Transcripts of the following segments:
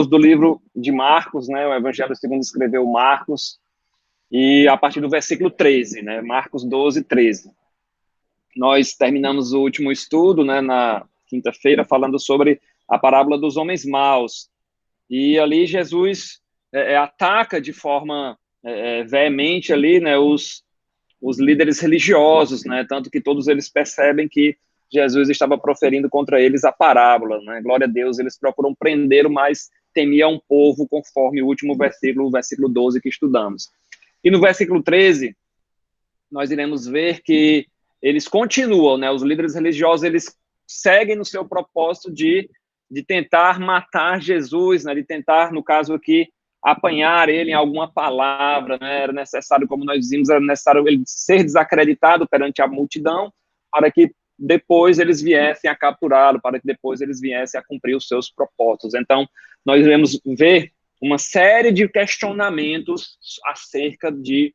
do livro de Marcos, né, o Evangelho segundo escreveu Marcos, e a partir do versículo 13, né, Marcos 12, 13. Nós terminamos o último estudo, né, na quinta-feira, falando sobre a parábola dos homens maus, e ali Jesus ataca de forma veemente ali, né, os líderes religiosos, né, tanto que todos eles percebem que Jesus estava proferindo contra eles a parábola, né, glória a Deus, eles procuram prender o mais temia um povo, conforme o último versículo, o versículo 12 que estudamos. E no versículo 13, nós iremos ver que eles continuam, né, os líderes religiosos, eles seguem no seu propósito de tentar matar Jesus, né, de tentar, no caso aqui, apanhar ele em alguma palavra, né, era necessário, como nós vimos, era necessário ele ser desacreditado perante a multidão, para que depois eles viessem a capturá-lo, para que depois eles viessem a cumprir os seus propósitos. Então, nós iremos ver uma série de questionamentos acerca de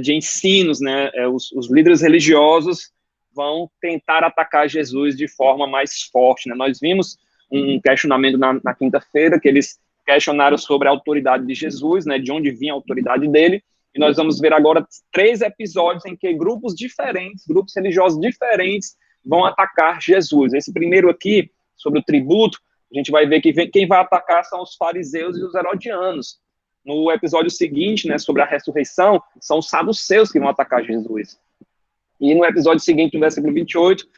ensinos, né? Os líderes religiosos vão tentar atacar Jesus de forma mais forte, né? Nós vimos um questionamento na quinta-feira, que eles questionaram sobre a autoridade de Jesus, né? De onde vinha a autoridade dele, e nós vamos ver agora 3 episódios em que grupos diferentes, grupos religiosos diferentes, vão atacar Jesus. Esse primeiro aqui, sobre o tributo, a gente vai ver que quem vai atacar são os fariseus e os herodianos. No episódio seguinte, né, sobre a ressurreição, são os saduceus que vão atacar Jesus. E no episódio seguinte, no versículo 28,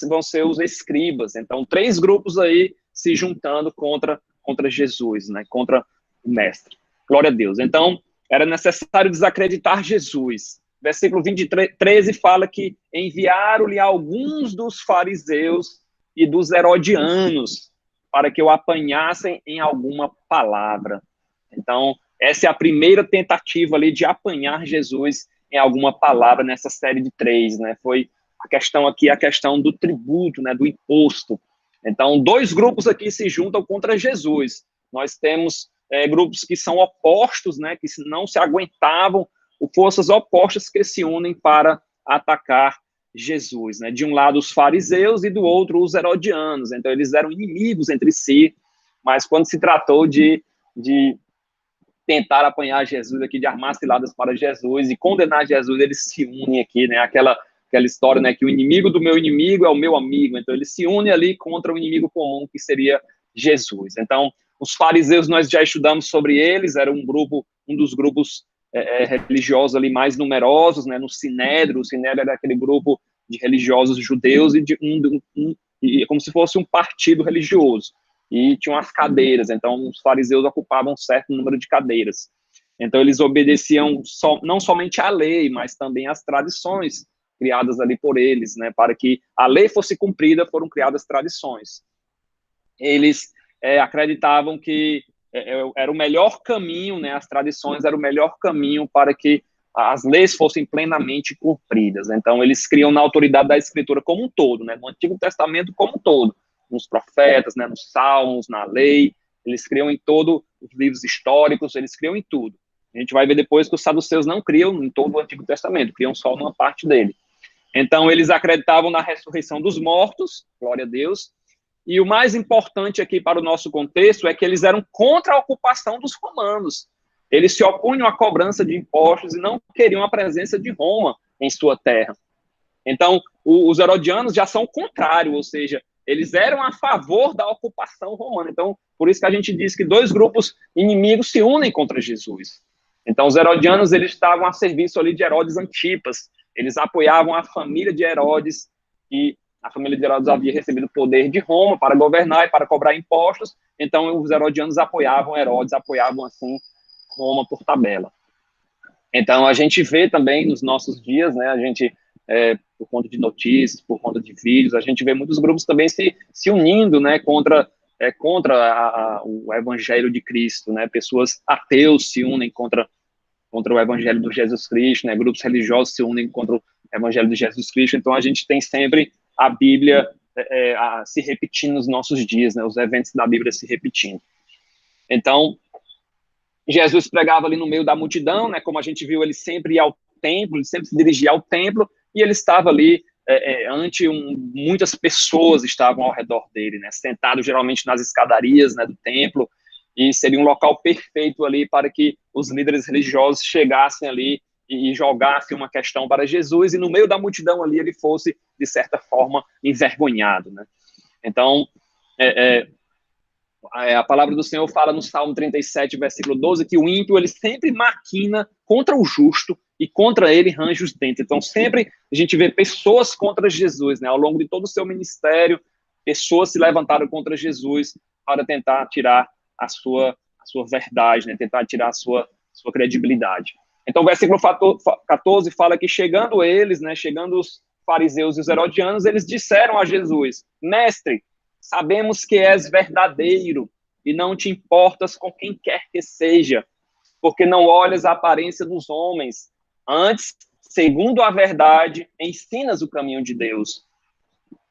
vão ser os escribas. Então, 3 grupos aí se juntando contra Jesus, né, contra o mestre. Glória a Deus. Então, era necessário desacreditar Jesus. Versículo 13 fala que enviaram-lhe alguns dos fariseus e dos herodianos para que o apanhassem em alguma palavra. Então, essa é a primeira tentativa ali de apanhar Jesus em alguma palavra nessa série de 3, né? Foi a questão aqui, a questão do tributo, né? Do imposto. Então, 2 grupos aqui se juntam contra Jesus. Nós temos grupos que são opostos, né? Que não se aguentavam, forças opostas que se unem para atacar Jesus, né? De um lado os fariseus e do outro os herodianos. Então, eles eram inimigos entre si, mas quando se tratou de tentar apanhar Jesus aqui, de armar ciladas para Jesus e condenar Jesus, eles se unem aqui, né, aquela história, né, que o inimigo do meu inimigo é o meu amigo, então eles se unem ali contra o inimigo comum, que seria Jesus. Então, os fariseus, nós já estudamos sobre eles, era um dos grupos religiosos ali mais numerosos, né, no Sinédrio. O Sinédrio era aquele grupo de religiosos judeus e como se fosse um partido religioso. E tinham as cadeiras, então os fariseus ocupavam um certo número de cadeiras. Então eles obedeciam não somente à lei, mas também às tradições criadas ali por eles, né? Para que a lei fosse cumprida, foram criadas tradições. Eles acreditavam que era o melhor caminho, né? As tradições eram o melhor caminho para que as leis fossem plenamente cumpridas. Então eles criam na autoridade da Escritura como um todo, né? No Antigo Testamento como um todo, nos profetas, né, nos salmos, na lei, eles criam em todos os livros históricos, eles criam em tudo. A gente vai ver depois que os saduceus não criam em todo o Antigo Testamento, criam só numa parte dele. Então, eles acreditavam na ressurreição dos mortos, glória a Deus, e o mais importante aqui para o nosso contexto é que eles eram contra a ocupação dos romanos. Eles se opunham à cobrança de impostos e não queriam a presença de Roma em sua terra. Então, os herodianos já são o contrário, ou seja, eles eram a favor da ocupação romana. Então, por isso que a gente diz que 2 grupos inimigos se unem contra Jesus. Então, os herodianos, eles estavam a serviço ali de Herodes Antipas. Eles apoiavam a família de Herodes, e a família de Herodes havia recebido poder de Roma para governar e para cobrar impostos. Então, os herodianos apoiavam Herodes, apoiavam, assim, Roma por tabela. Então, a gente vê também nos nossos dias, né, a gente, por conta de notícias, por conta de vídeos, a gente vê muitos grupos também se unindo, né, contra o evangelho de Cristo, né, pessoas ateus se unem contra o evangelho de Jesus Cristo, né, grupos religiosos se unem contra o evangelho de Jesus Cristo. Então, a gente tem sempre a Bíblia se repetindo nos nossos dias, né, os eventos da Bíblia se repetindo. Então, Jesus pregava ali no meio da multidão, né? Como a gente viu, ele sempre ia ao templo, ele sempre se dirigia ao templo, e ele estava ali muitas pessoas estavam ao redor dele, né? Sentado geralmente nas escadarias, né, do templo, e seria um local perfeito ali para que os líderes religiosos chegassem ali e jogassem uma questão para Jesus, e no meio da multidão ali ele fosse, de certa forma, envergonhado, né? Então, a palavra do Senhor fala no Salmo 37, versículo 12, que o ímpio, ele sempre maquina contra o justo e contra ele range os dentes. Então, sempre a gente vê pessoas contra Jesus, né? Ao longo de todo o seu ministério, pessoas se levantaram contra Jesus para tentar tirar a sua verdade, né? Tentar tirar a sua credibilidade. Então, o versículo 14 fala que chegando eles, né? Chegando os fariseus e os herodianos, eles disseram a Jesus: Mestre, sabemos que és verdadeiro e não te importas com quem quer que seja, porque não olhas a aparência dos homens. Antes, segundo a verdade, ensinas o caminho de Deus.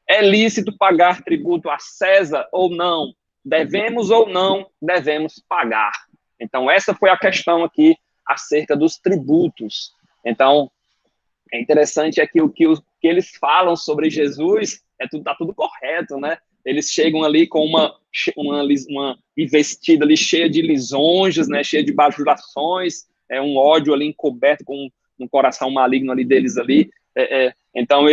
É lícito pagar tributo a César ou não? Devemos ou não devemos pagar? Então, essa foi a questão aqui acerca dos tributos. Então, é interessante que o que eles falam sobre Jesus tá tudo correto, né? Eles chegam ali com uma investida ali cheia de lisonjas, né? Cheia de bajulações, um ódio ali encoberto com um coração maligno ali deles ali. Então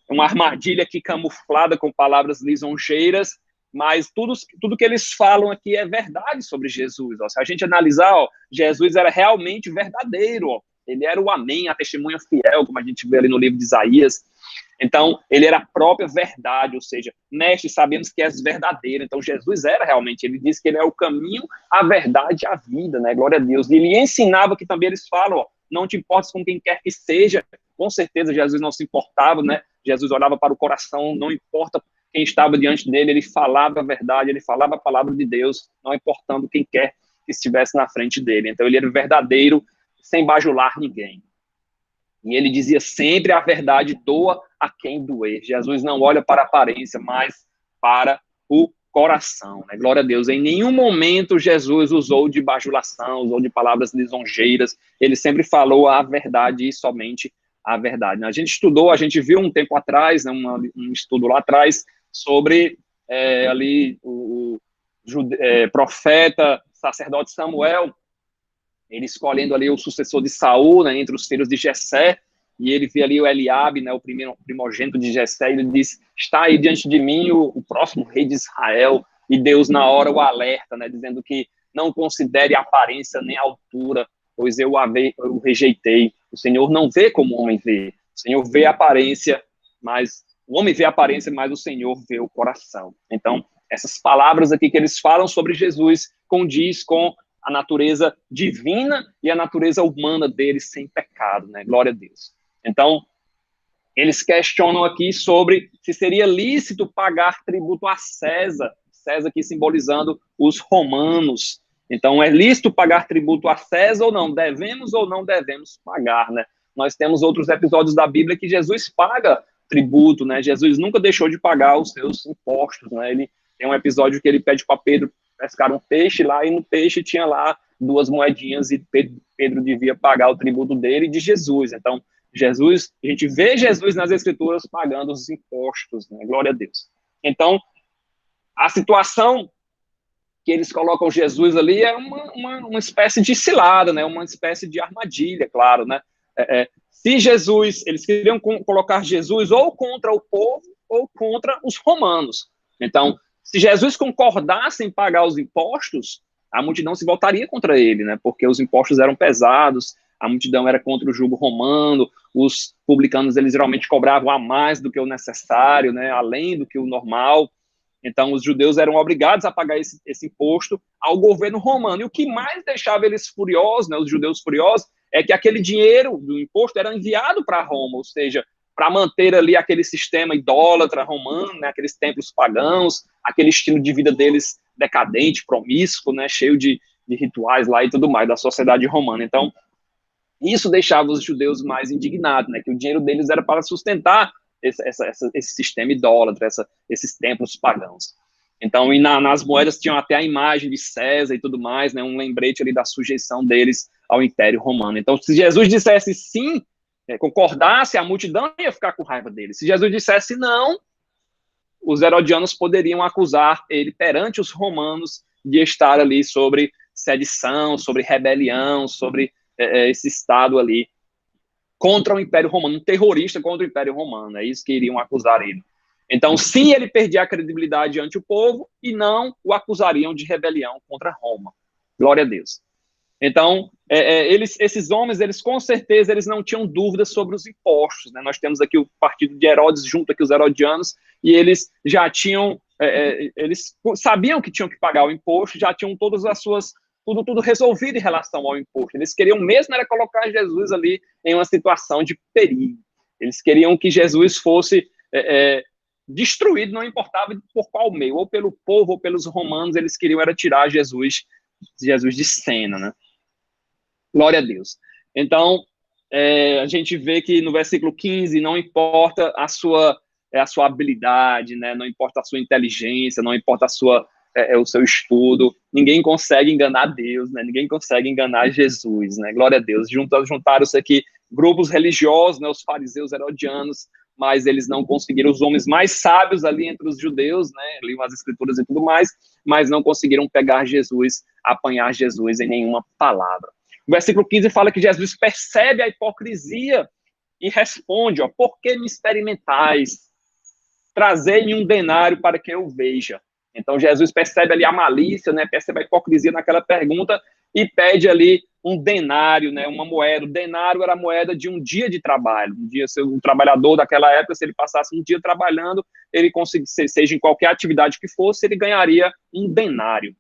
uma armadilha aqui camuflada com palavras lisonjeiras, mas tudo que eles falam aqui é verdade sobre Jesus. Ó. Se a gente analisar, ó, Jesus era realmente verdadeiro, ó. Ele era o amém, a testemunha fiel, como a gente vê ali no livro de Isaías. Então, ele era a própria verdade, ou seja, mestre, sabemos que és verdadeiro. Então, Jesus era realmente, ele disse que ele é o caminho, a verdade e a vida, né? Glória a Deus. E ele ensinava, que também eles falam, ó, não te importes com quem quer que seja. Com certeza, Jesus não se importava, né? Jesus olhava para o coração, não importa quem estava diante dele, ele falava a verdade, ele falava a palavra de Deus, não importando quem quer que estivesse na frente dele. Então, ele era verdadeiro, sem bajular ninguém. E ele dizia sempre a verdade, doa a quem doer. Jesus não olha para a aparência, mas para o coração, né? Glória a Deus. Em nenhum momento Jesus usou de bajulação, usou de palavras lisonjeiras. Ele sempre falou a verdade e somente a verdade. A gente viu um tempo atrás, né, um estudo lá atrás, sobre ali o profeta, sacerdote Samuel, ele escolhendo ali o sucessor de Saul, né, entre os filhos de Jessé, e ele vê ali o Eliabe, né, o primogênito de Jessé, e ele diz: está aí diante de mim o próximo rei de Israel, e Deus na hora o alerta, né, dizendo que não considere a aparência nem a altura, pois eu o rejeitei. O Senhor não vê como o homem vê, o Senhor vê a aparência, mas o homem vê a aparência, mas o Senhor vê o coração. Então, essas palavras aqui que eles falam sobre Jesus condiz com a natureza divina e a natureza humana dele sem pecado, né? Glória a Deus. Então, eles questionam aqui sobre se seria lícito pagar tributo a César, César aqui simbolizando os romanos. Então, é lícito pagar tributo a César ou não? Devemos ou não devemos pagar, né? Nós temos outros episódios da Bíblia que Jesus paga tributo, né? Jesus nunca deixou de pagar os seus impostos, né? Ele tem um episódio que ele pede para Pedro pescar um peixe lá, e no peixe tinha lá 2 moedinhas, e Pedro devia pagar o tributo dele e de Jesus. Então, a gente vê Jesus nas Escrituras pagando os impostos, né? Glória a Deus. Então, a situação que eles colocam Jesus ali é uma espécie de cilada, né? Uma espécie de armadilha, claro, né? Se Jesus, eles queriam colocar Jesus ou contra o povo ou contra os romanos. Então, se Jesus concordasse em pagar os impostos, a multidão se voltaria contra ele, né? Porque os impostos eram pesados, a multidão era contra o jugo romano, os publicanos, eles geralmente cobravam a mais do que o necessário, né? Além do que o normal. Então, os judeus eram obrigados a pagar esse imposto ao governo romano. E o que mais deixava eles furiosos, né, os judeus furiosos, é que aquele dinheiro do imposto era enviado para Roma, ou seja, para manter ali aquele sistema idólatra romano, né, aqueles templos pagãos, aquele estilo de vida deles decadente, promíscuo, né, cheio de rituais lá e tudo mais, da sociedade romana. Então, isso deixava os judeus mais indignados, né, que o dinheiro deles era para sustentar esse sistema idólatra, esses templos pagãos. Então, e nas moedas tinham até a imagem de César e tudo mais, né, um lembrete ali da sujeição deles ao Império Romano. Então, se Jesus dissesse sim, concordasse, a multidão ia ficar com raiva dele. Se Jesus dissesse não, os herodianos poderiam acusar ele perante os romanos de estar ali sobre sedição, sobre rebelião, sobre esse Estado ali contra o Império Romano, um terrorista contra o Império Romano, é isso que iriam acusar ele. Então, sim, ele perdia a credibilidade ante o povo e não o acusariam de rebelião contra Roma. Glória a Deus. Então, esses homens, eles com certeza, eles não tinham dúvidas sobre os impostos, né? Nós temos aqui o partido de Herodes junto aqui os herodianos, e eles já tinham, eles sabiam que tinham que pagar o imposto, já tinham todas as suas, tudo resolvido em relação ao imposto. Eles queriam mesmo era colocar Jesus ali em uma situação de perigo. Eles queriam que Jesus fosse destruído, não importava por qual meio, ou pelo povo ou pelos romanos, eles queriam era tirar Jesus de cena, né? Glória a Deus. Então, a gente vê que no versículo 15, não importa a sua habilidade, né? Não importa a sua inteligência, não importa o seu estudo, ninguém consegue enganar Deus, né? Ninguém consegue enganar Jesus, né? Glória a Deus. Juntaram-se aqui grupos religiosos, né? Os fariseus herodianos, mas eles não conseguiram, os homens mais sábios ali entre os judeus, né? Liam as escrituras e tudo mais, mas não conseguiram pegar Jesus, apanhar Jesus em nenhuma palavra. O versículo 15 fala que Jesus percebe a hipocrisia e responde, ó, por que me experimentais? Trazei-me um denário para que eu veja. Então, Jesus percebe ali a malícia, né, percebe a hipocrisia naquela pergunta e pede ali um denário, né, uma moeda. O denário era a moeda de um dia de trabalho. Um dia, se o trabalhador daquela época, se ele passasse um dia trabalhando, ele conseguisse, seja em qualquer atividade que fosse, ele ganharia um denário.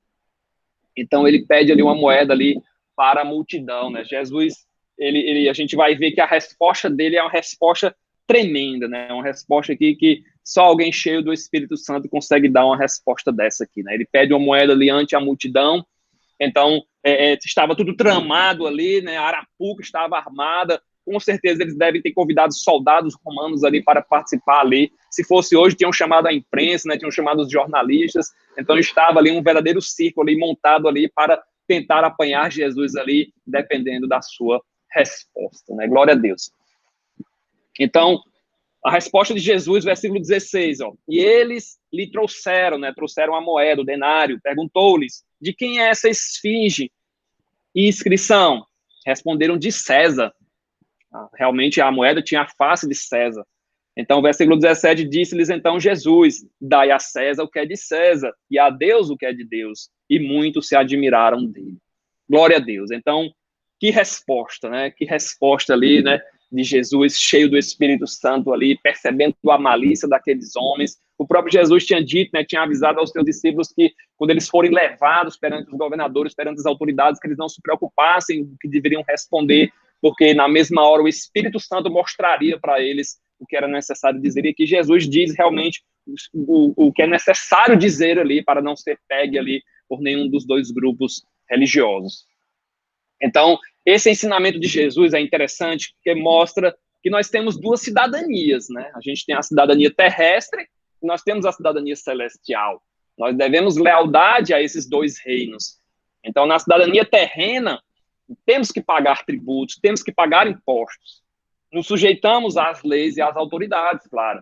Então, ele pede ali uma moeda ali para a multidão, né? Jesus, a gente vai ver que a resposta dele é uma resposta tremenda, né? Uma resposta aqui que só alguém cheio do Espírito Santo consegue dar uma resposta dessa aqui, né? Ele pede uma moeda ali ante a multidão, então estava tudo tramado ali, né? A arapuca estava armada, com certeza eles devem ter convidado soldados romanos ali para participar ali. Se fosse hoje, tinham chamado a imprensa, né? Tinham chamado os jornalistas, então estava ali um verdadeiro circo ali montado ali para tentar apanhar Jesus ali, dependendo da sua resposta, né? Glória a Deus. Então, a resposta de Jesus, versículo 16, ó, e eles lhe trouxeram, né? Trouxeram a moeda, o denário, perguntou-lhes, de quem é essa esfinge e inscrição? Responderam, de César. Realmente a moeda tinha a face de César. Então, versículo 17, disse-lhes então Jesus, dai a César o que é de César, e a Deus o que é de Deus. E muitos se admiraram dele. Glória a Deus. Então, que resposta, né? Que resposta ali, né? De Jesus, cheio do Espírito Santo ali, percebendo a malícia daqueles homens. O próprio Jesus tinha dito, né? Tinha avisado aos seus discípulos que quando eles forem levados perante os governadores, perante as autoridades, que eles não se preocupassem do que deveriam responder, porque na mesma hora o Espírito Santo mostraria para eles o que era necessário dizer, e que Jesus diz realmente o que é necessário dizer ali, para não ser pegue ali por nenhum dos dois grupos religiosos. Então, esse ensinamento de Jesus é interessante, porque mostra que nós temos duas cidadanias, né? A gente tem a cidadania terrestre e nós temos a cidadania celestial. Nós devemos lealdade a esses dois reinos. Então, na cidadania terrena, temos que pagar tributos, temos que pagar impostos. Nos sujeitamos às leis e às autoridades, claro.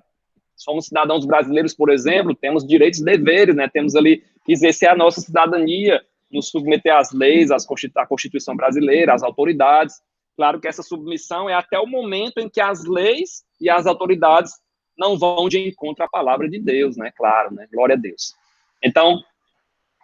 Somos cidadãos brasileiros, por exemplo, temos direitos e deveres, né? Temos ali que exercer a nossa cidadania, nos submeter às leis, à Constituição brasileira, às autoridades. Claro que essa submissão é até o momento em que as leis e as autoridades não vão de encontro à palavra de Deus, né? Claro, né? Glória a Deus. Então,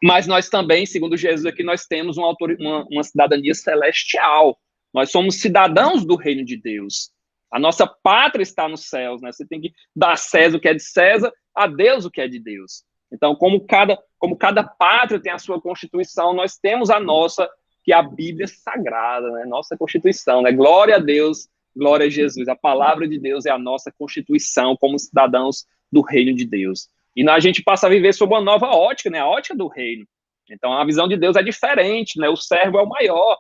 mas nós também, segundo Jesus aqui, nós temos uma cidadania celestial. Nós somos cidadãos do reino de Deus. A nossa pátria está nos céus, né? Você tem que dar a César o que é de César, a Deus o que é de Deus. Então, como cada pátria tem a sua Constituição, nós temos a nossa, que é a Bíblia Sagrada, né? Nossa Constituição, né? Glória a Deus, glória a Jesus. A palavra de Deus é a nossa Constituição como cidadãos do reino de Deus. E a gente passa a viver sob uma nova ótica, né? A ótica do reino. Então, a visão de Deus é diferente, né? O servo é o maior.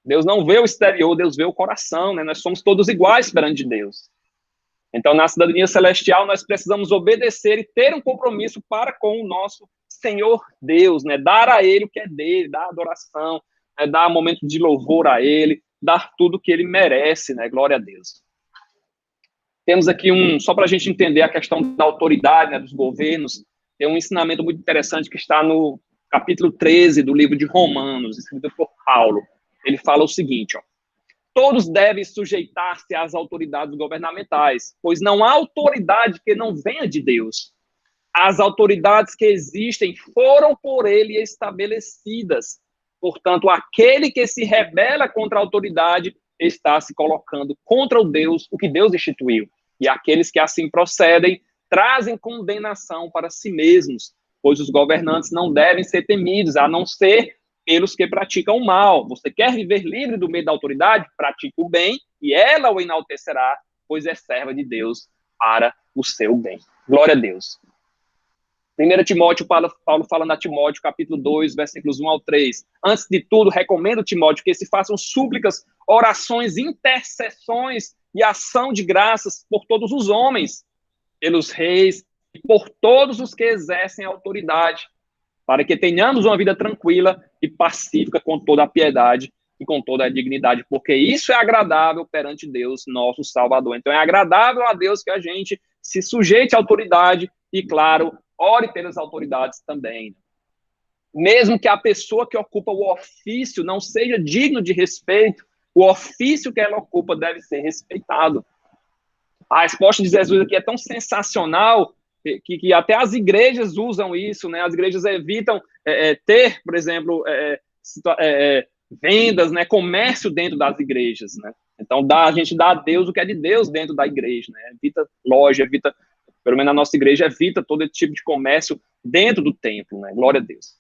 Deus não vê o exterior, Deus vê o coração, né? Nós somos todos iguais perante Deus. Então, na cidadania celestial, nós precisamos obedecer e ter um compromisso para com o nosso Senhor Deus, né? Dar a Ele o que é dele, dar adoração, né? Dar momento de louvor a Ele, dar tudo o que Ele merece, né? Glória a Deus. Temos aqui só para a gente entender a questão da autoridade, né? Dos governos, tem um ensinamento muito interessante que está no capítulo 13 do livro de Romanos, escrito por Paulo. Ele fala o seguinte, ó: todos devem sujeitar-se às autoridades governamentais, pois não há autoridade que não venha de Deus. As autoridades que existem foram por ele estabelecidas. Portanto, aquele que se rebela contra a autoridade está se colocando contra o que Deus instituiu. E aqueles que assim procedem trazem condenação para si mesmos, pois os governantes não devem ser temidos, a não ser pelos que praticam o mal. Você quer viver livre do meio da autoridade? Pratique o bem, e ela o enaltecerá, pois é serva de Deus para o seu bem. Glória a Deus. 1 Timóteo, Paulo falando a Timóteo, capítulo 2, versículos 1 ao 3. Antes de tudo, recomendo, Timóteo, que se façam súplicas, orações, intercessões e ação de graças por todos os homens, pelos reis e por todos os que exercem autoridade, para que tenhamos uma vida tranquila e pacífica com toda a piedade e com toda a dignidade, porque isso é agradável perante Deus, nosso Salvador. Então, é agradável a Deus que a gente se sujeite à autoridade e, claro, ore pelas autoridades também. Mesmo que a pessoa que ocupa o ofício não seja digno de respeito, o ofício que ela ocupa deve ser respeitado. A resposta de Jesus aqui é tão sensacional que até as igrejas usam isso, né? As igrejas evitam ter, por exemplo, vendas, né? Comércio dentro das igrejas, né? Então, a gente dá a Deus o que é de Deus dentro da igreja, né? Evita loja, evita, pelo menos na nossa igreja, evita todo esse tipo de comércio dentro do templo, né? Glória a Deus.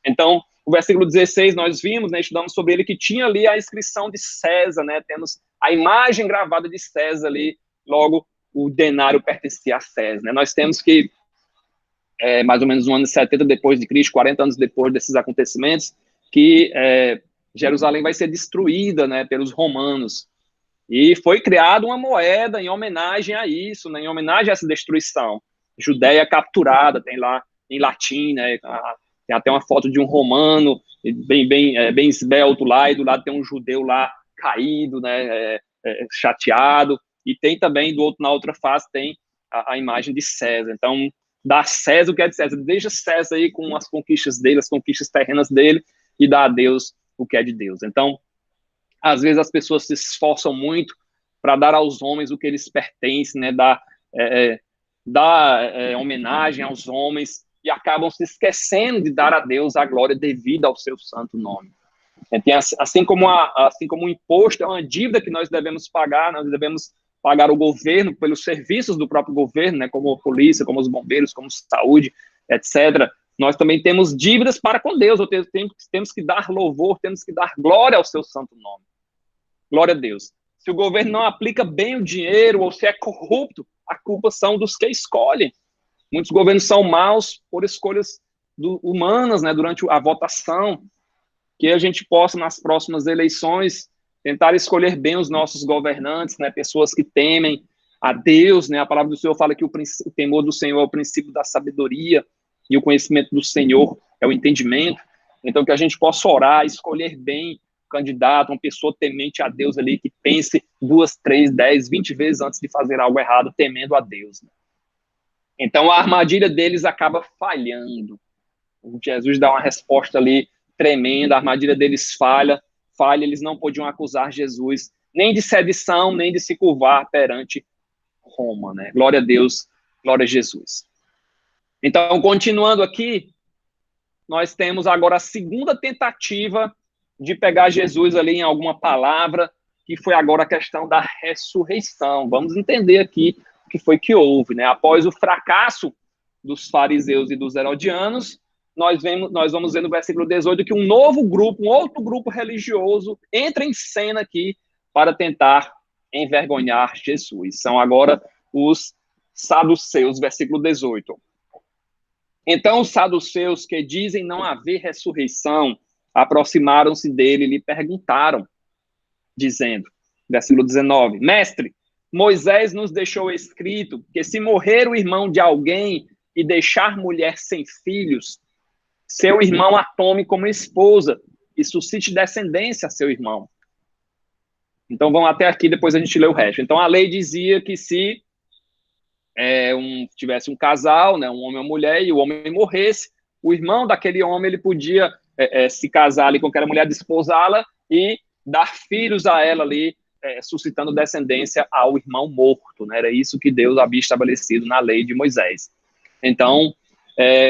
Então, o versículo 16, nós vimos, né, estudamos sobre ele, que tinha ali a inscrição de César, né? Temos a imagem gravada de César ali, logo o denário pertencia a César, né? Nós temos que, mais ou menos no ano 70 depois de Cristo, 40 anos depois desses acontecimentos, que Jerusalém vai ser destruída, né, pelos romanos. E foi criada uma moeda em homenagem a isso, né, em homenagem a essa destruição. Judéia capturada, tem lá em latim, né, tem até uma foto de um romano bem esbelto lá, e do lado tem um judeu lá caído, né, chateado, e tem também, na outra face, tem a imagem de César. Então, dá a César o que é de César, deixa César aí com as conquistas dele, as conquistas terrenas dele, e dá a Deus o que é de Deus. Então, às vezes as pessoas se esforçam muito para dar aos homens o que eles pertencem, né, dar homenagem aos homens, e acabam se esquecendo de dar a Deus a glória devida ao seu santo nome. Assim como o imposto é uma dívida que nós devemos pagar o governo pelos serviços do próprio governo, né, como a polícia, como os bombeiros, como saúde, etc. Nós também temos dívidas para com Deus, temos que dar louvor, temos que dar glória ao seu santo nome. Glória a Deus. Se o governo não aplica bem o dinheiro, ou se é corrupto, a culpa são dos que escolhem. Muitos governos são maus por escolhas humanas, né, durante a votação. Que a gente possa, nas próximas eleições, tentar escolher bem os nossos governantes, né, pessoas que temem a Deus, né, a palavra do Senhor fala que o temor do Senhor é o princípio da sabedoria, e o conhecimento do Senhor é o entendimento. Então, que a gente possa orar, escolher bem o candidato, uma pessoa temente a Deus ali, que pense 2, 3, 10, 20 vezes antes de fazer algo errado, temendo a Deus, né? Então, a armadilha deles acaba falhando. Jesus dá uma resposta ali tremenda, a armadilha deles falha, eles não podiam acusar Jesus nem de sedição, nem de se curvar perante Roma, né? Glória a Deus, glória a Jesus. Então, continuando aqui, nós temos agora a segunda tentativa de pegar Jesus ali em alguma palavra, que foi agora a questão da ressurreição. Vamos entender aqui o que foi que houve, né? Após o fracasso dos fariseus e dos herodianos, nós vamos ver no versículo 18 que um outro grupo religioso entra em cena aqui para tentar envergonhar Jesus. São agora os saduceus, versículo 18. Então os saduceus, que dizem não haver ressurreição, aproximaram-se dele e lhe perguntaram, dizendo, versículo 19, Mestre, Moisés nos deixou escrito que se morrer o irmão de alguém e deixar mulher sem filhos, seu irmão a tome como esposa e suscite descendência a seu irmão. Então vamos até aqui, depois a gente lê o resto. Então a lei dizia que se tivesse um casal, né, um homem e uma mulher, e o homem morresse, o irmão daquele homem ele podia se casar ali com aquela mulher, desposá-la e dar filhos a ela ali, suscitando descendência ao irmão morto, né? Era isso que Deus havia estabelecido na lei de Moisés. Então,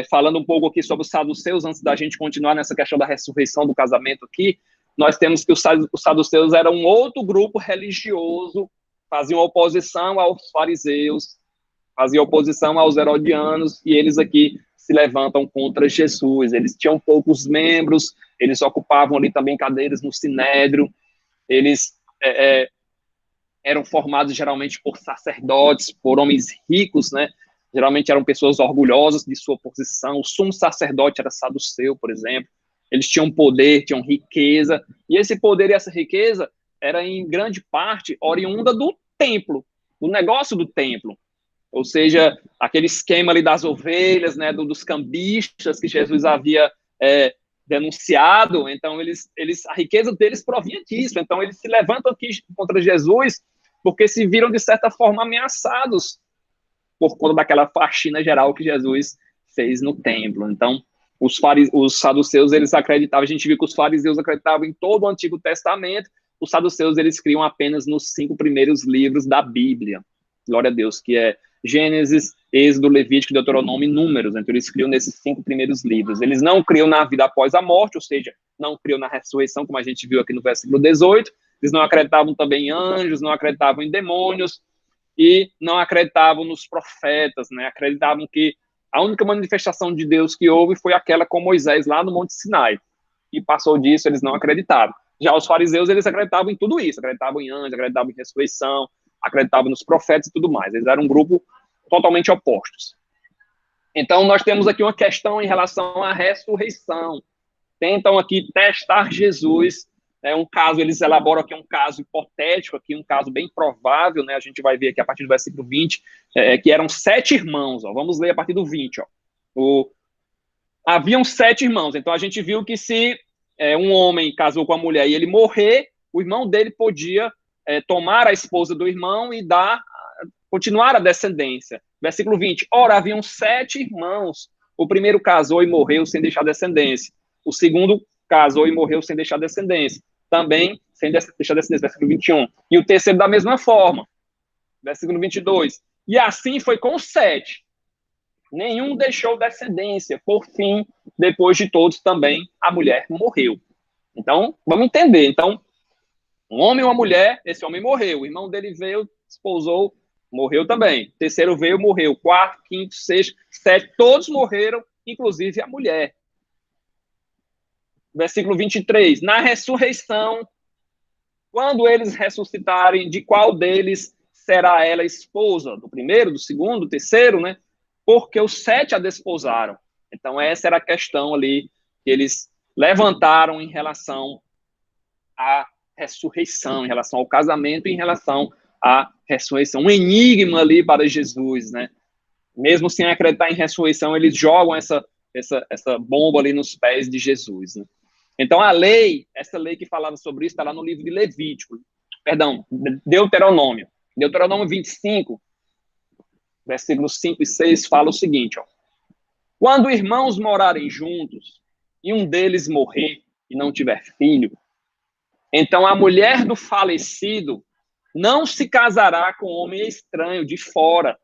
falando um pouco aqui sobre os saduceus, antes da gente continuar nessa questão da ressurreição do casamento aqui, nós temos que os saduceus eram um outro grupo religioso, faziam oposição aos fariseus, faziam oposição aos herodianos, e eles aqui se levantam contra Jesus. Eles tinham poucos membros, eles ocupavam ali também cadeiras no Sinédrio, eles eram formados geralmente por sacerdotes, por homens ricos, né? Geralmente eram pessoas orgulhosas de sua posição. O sumo sacerdote era saduceu, por exemplo. Eles tinham poder, tinham riqueza, e esse poder e essa riqueza era em grande parte oriunda do templo, do negócio do templo. Ou seja, aquele esquema ali das ovelhas, né, dos cambistas que Jesus havia denunciado. Então, a riqueza deles provinha disso. Então, eles se levantam aqui contra Jesus porque se viram, de certa forma, ameaçados por conta daquela faxina geral que Jesus fez no templo. Então, os saduceus, eles acreditavam, a gente viu que os fariseus acreditavam em todo o Antigo Testamento, os saduceus, eles criam apenas nos 5 primeiros livros da Bíblia. Glória a Deus, que é Gênesis, Êxodo, Levítico, Deuteronômio e Números. Então, eles criam nesses 5 primeiros livros. Eles não criam na vida após a morte, ou seja, não criam na ressurreição, como a gente viu aqui no versículo 18. Eles não acreditavam também em anjos, não acreditavam em demônios e não acreditavam nos profetas, né? Acreditavam que a única manifestação de Deus que houve foi aquela com Moisés lá no Monte Sinai. E passou disso, eles não acreditavam. Já os fariseus, eles acreditavam em tudo isso, acreditavam em anjos, acreditavam em ressurreição, acreditavam nos profetas e tudo mais. Eles eram um grupo totalmente opostos. Então, nós temos aqui uma questão em relação à ressurreição. Tentam aqui testar Jesus. Um caso, eles elaboram aqui um caso hipotético, aqui um caso bem provável, né? A gente vai ver aqui a partir do versículo 20, que eram 7 irmãos. Ó. Vamos ler a partir do 20. Ó. Haviam 7 irmãos. Então, a gente viu que se um homem casou com a mulher e ele morrer, o irmão dele podia tomar a esposa do irmão e continuar a descendência. Versículo 20. Ora, haviam 7 irmãos. O primeiro casou e morreu sem deixar descendência. O segundo casou e morreu sem deixar descendência. Também sem deixar descendência. Versículo 21. E o terceiro da mesma forma. Versículo 22. E assim foi com os 7. Nenhum deixou descendência. Por fim, depois de todos também, a mulher morreu. Então, vamos entender. Então, um homem e uma mulher, esse homem morreu. O irmão dele veio, esposou, morreu também. O terceiro veio, morreu. 4º, 5º, 6º, 7º, todos morreram, inclusive a mulher. Versículo 23. Na ressurreição, quando eles ressuscitarem, de qual deles será ela esposa? Do primeiro, do segundo, do terceiro, né? Porque os 7 a desposaram. Então, essa era a questão ali que eles levantaram em relação à ressurreição, em relação ao casamento, em relação à ressurreição. Um enigma ali para Jesus, né? Mesmo sem acreditar em ressurreição, eles jogam essa bomba ali nos pés de Jesus, né? Então, essa lei que falava sobre isso, está lá no livro de Levítico, Deuteronômio. Deuteronômio 25, versículos 5 e 6, fala o seguinte, ó. Quando irmãos morarem juntos e um deles morrer e não tiver filho, então a mulher do falecido não se casará com homem estranho de fora.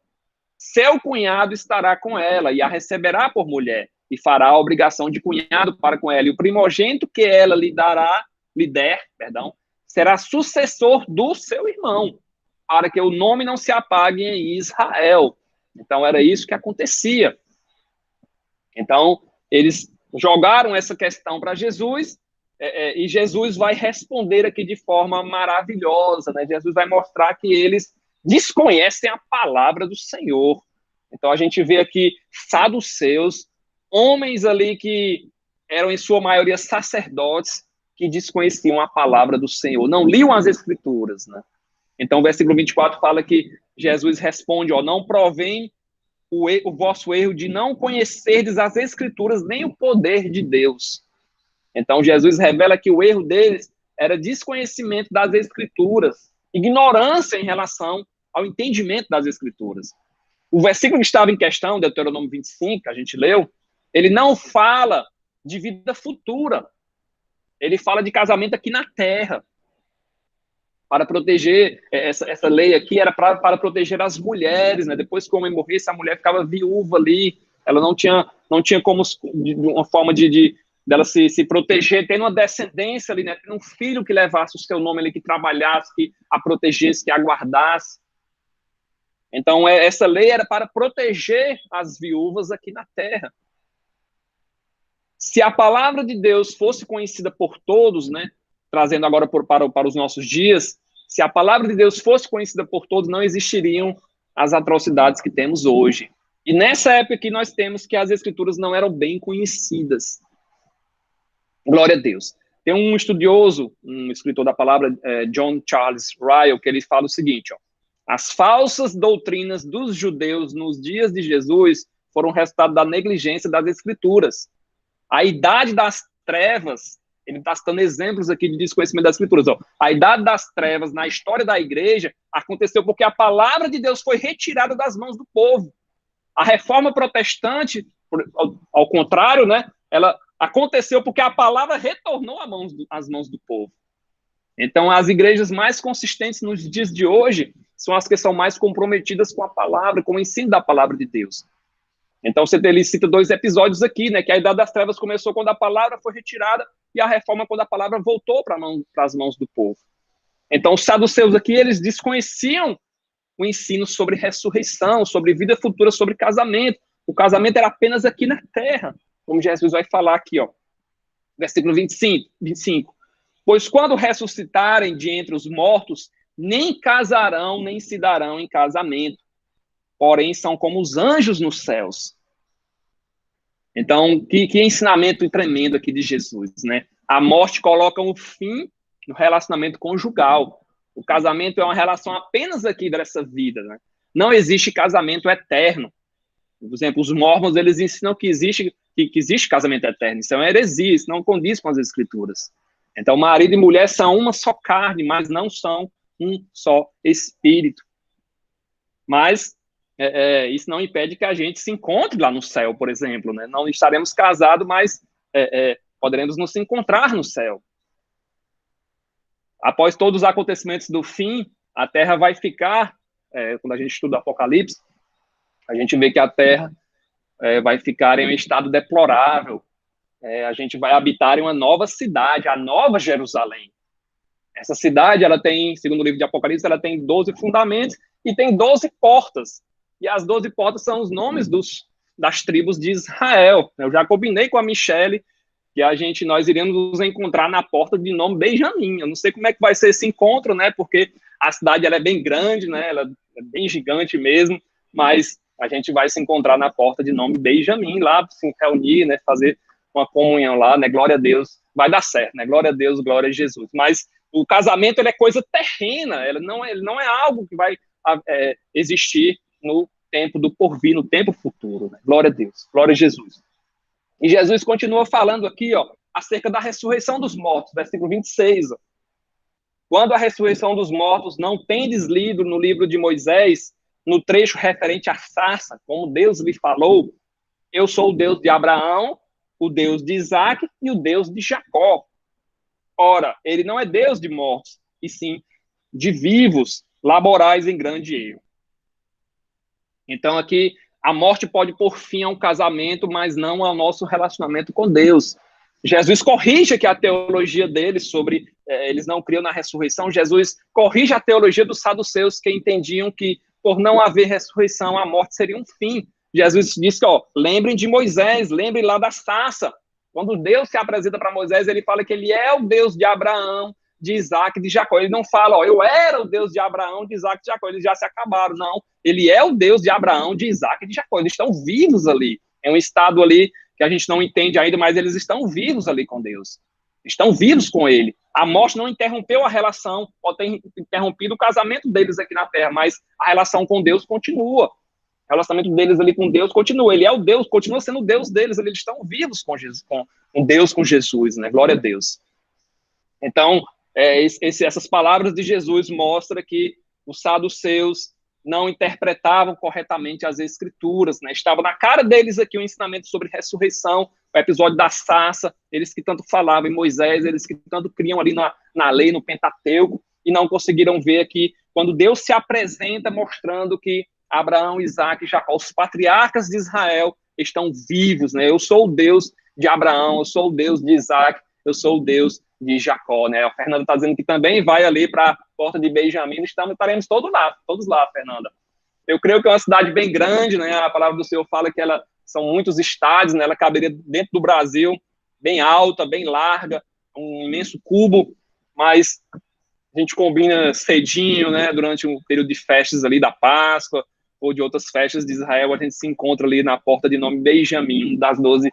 Seu cunhado estará com ela e a receberá por mulher e fará a obrigação de cunhado para com ela. E o primogênito que ela lhe der, será sucessor do seu irmão, para que o nome não se apague em Israel. Então, era isso que acontecia. Então, eles jogaram essa questão para Jesus, e Jesus vai responder aqui de forma maravilhosa, né? Jesus vai mostrar que eles desconhecem a palavra do Senhor. Então, a gente vê aqui saduceus, homens ali que eram, em sua maioria, sacerdotes, que desconheciam a palavra do Senhor, não liam as Escrituras, né? Então, o versículo 24 fala que Jesus responde, ó, não provém o vosso erro de não conhecerdes as Escrituras nem o poder de Deus. Então, Jesus revela que o erro deles era desconhecimento das Escrituras, ignorância em relação ao entendimento das Escrituras. O versículo que estava em questão, Deuteronômio 25, que a gente leu, Ele não fala de vida futura. Ele fala de casamento aqui na terra. Para proteger, essa lei aqui era para proteger as mulheres, né? Depois que o homem morresse, a mulher ficava viúva ali, ela não tinha como, de uma forma dela se proteger, tendo uma descendência ali, né? Tendo um filho que levasse o seu nome ali, que trabalhasse, que a protegesse, que a guardasse. Então, essa lei era para proteger as viúvas aqui na terra. Se a palavra de Deus fosse conhecida por todos, né? Trazendo agora para os nossos dias, se a palavra de Deus fosse conhecida por todos, não existiriam as atrocidades que temos hoje. E nessa época que nós temos que as escrituras não eram bem conhecidas. Glória a Deus. Tem um estudioso, um escritor da palavra, John Charles Ryle, que ele fala o seguinte, ó, as falsas doutrinas dos judeus nos dias de Jesus foram resultado da negligência das escrituras. A idade das trevas, ele está citando exemplos aqui de desconhecimento das escrituras. Ó. A idade das trevas na história da igreja aconteceu porque a palavra de Deus foi retirada das mãos do povo. A reforma protestante, ao contrário, né, ela aconteceu porque a palavra retornou às mãos do povo. Então, as igrejas mais consistentes nos dias de hoje são as que são mais comprometidas com a palavra, com o ensino da palavra de Deus. Então, ele cita 2 episódios aqui, né, que a idade das trevas começou quando a palavra foi retirada e a reforma quando a palavra voltou para as mãos do povo. Então, os saduceus aqui, eles desconheciam o ensino sobre ressurreição, sobre vida futura, sobre casamento. O casamento era apenas aqui na terra, como Jesus vai falar aqui, ó, versículo 25. Pois quando ressuscitarem de entre os mortos, nem casarão, nem se darão em casamento, porém são como os anjos nos céus. Então, que ensinamento tremendo aqui de Jesus, né? A morte coloca um fim no relacionamento conjugal. O casamento é uma relação apenas aqui dessa vida, né? Não existe casamento eterno. Por exemplo, os mormons, eles ensinam que existe casamento eterno. Isso é uma heresia, isso não condiz com as escrituras. Então, marido e mulher são uma só carne, mas não são um só espírito. Mas isso não impede que a gente se encontre lá no céu, por exemplo, né? Não estaremos casados, mas poderemos nos encontrar no céu. Após todos os acontecimentos do fim, a Terra vai ficar, quando a gente estuda o Apocalipse, a gente vê que a Terra vai ficar em um estado deplorável. A gente vai habitar em uma nova cidade, a Nova Jerusalém. Essa cidade, ela tem, segundo o livro de Apocalipse, ela tem 12 fundamentos e tem 12 portas. E as 12 portas são os nomes das tribos de Israel. Eu já combinei com a Michele que nós iríamos nos encontrar na porta de nome Benjamim. Eu não sei como é que vai ser esse encontro, né? Porque a cidade ela é bem grande, né? Ela é bem gigante mesmo, mas a gente vai se encontrar na porta de nome Benjamim, lá, se reunir, né? Fazer uma comunhão lá, né? Glória a Deus. Vai dar certo, né? Glória a Deus, glória a Jesus. Mas o casamento, ele é coisa terrena, ele não é algo que vai existir no tempo do porvir, no tempo futuro, né? Glória a Deus, glória a Jesus. E Jesus continua falando aqui, ó, acerca da ressurreição dos mortos, versículo 26. Ó. Quando a ressurreição dos mortos não tendes lido no livro de Moisés, no trecho referente à sarça, como Deus lhe falou, eu sou o Deus de Abraão, o Deus de Isaac e o Deus de Jacó. Ora, ele não é Deus de mortos, e sim de vivos, laborais em grande erro. Então, aqui, a morte pode pôr fim a um casamento, mas não ao nosso relacionamento com Deus. Jesus corrige aqui a teologia deles sobre eles não criam na ressurreição. Jesus corrige a teologia dos saduceus, que entendiam que, por não haver ressurreição, a morte seria um fim. Jesus diz que, lembrem de Moisés, lembrem lá da sarça. Quando Deus se apresenta para Moisés, ele fala que ele é o Deus de Abraão, de Isaac e de Jacó. Ele não fala, eu era o Deus de Abraão, de Isaac e de Jacó. Eles já se acabaram. Não, ele é o Deus de Abraão, de Isaac e de Jacó. Eles estão vivos ali. É um estado ali que a gente não entende ainda, mas eles estão vivos ali com Deus. Estão vivos com ele. A morte não interrompeu a relação, pode ter interrompido o casamento deles aqui na Terra, mas a relação com Deus continua. O relacionamento deles ali com Deus continua. Ele é o Deus, continua sendo o Deus deles. Eles estão vivos com Jesus, com Deus, com Jesus, né? Glória a Deus. Então, essas palavras de Jesus mostram que os saduceus, não interpretavam corretamente as escrituras, né? Estava na cara deles aqui o ensinamento sobre ressurreição, o episódio da sarça, eles que tanto falavam em Moisés, eles que tanto criam ali na lei, no Pentateuco, e não conseguiram ver aqui, quando Deus se apresenta mostrando que Abraão, Isaac e Jacó, os patriarcas de Israel, estão vivos, né? Eu sou o Deus de Abraão, eu sou o Deus de Isaac, eu sou o Deus de Jacó, né? A Fernanda está dizendo que também vai ali para a porta de Benjamim, estaremos todos lá, Fernanda. Eu creio que é uma cidade bem grande, né? A palavra do Senhor fala que são muitos estádios, né? Ela caberia dentro do Brasil, bem alta, bem larga, um imenso cubo, mas a gente combina cedinho, né? Durante um período de festas ali da Páscoa ou de outras festas de Israel, a gente se encontra ali na porta de nome Benjamim, das 12